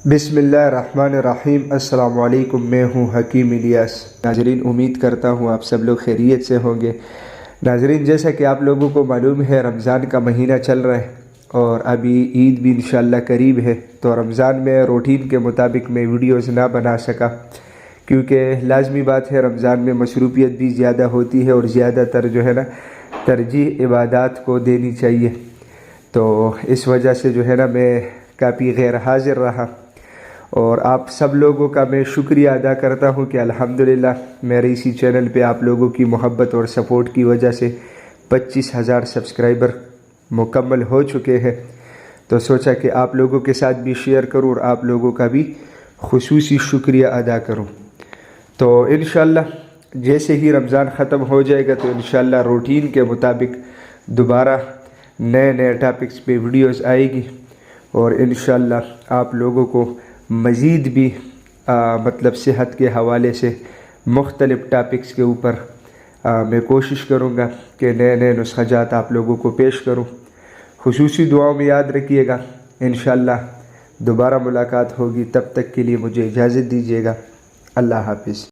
بسم اللہ الرحمن الرحیم۔ السلام علیکم، میں ہوں حکیم الیاس۔ ناظرین، امید کرتا ہوں آپ سب لوگ خیریت سے ہوں گے۔ ناظرین، جیسا کہ آپ لوگوں کو معلوم ہے، رمضان کا مہینہ چل رہا ہے اور ابھی عید بھی انشاءاللہ قریب ہے، تو رمضان میں روٹین کے مطابق میں ویڈیوز نہ بنا سکا، کیونکہ لازمی بات ہے رمضان میں مصروفیت بھی زیادہ ہوتی ہے اور زیادہ تر جو ہے نا ترجیح عبادات کو دینی چاہیے، تو اس وجہ سے جو ہے نا میں کافی غیر حاضر رہا۔ اور آپ سب لوگوں کا میں شکریہ ادا کرتا ہوں کہ الحمدللہ میرے اسی چینل پہ آپ لوگوں کی محبت اور سپورٹ کی وجہ سے 25,000 سبسکرائبر مکمل ہو چکے ہیں، تو سوچا کہ آپ لوگوں کے ساتھ بھی شیئر کروں اور آپ لوگوں کا بھی خصوصی شکریہ ادا کروں۔ تو انشاءاللہ جیسے ہی رمضان ختم ہو جائے گا تو انشاءاللہ روٹین کے مطابق دوبارہ نئے ٹاپکس پہ ویڈیوز آئے گی، اور انشاءاللہ آپ لوگوں کو مزید بھی مطلب صحت کے حوالے سے مختلف ٹاپکس کے اوپر میں کوشش کروں گا کہ نئے نسخہ جات آپ لوگوں کو پیش کروں۔ خصوصی دعاؤں میں یاد رکھیے گا۔ انشاءاللہ دوبارہ ملاقات ہوگی، تب تک کے لیے مجھے اجازت دیجیے گا۔ اللہ حافظ۔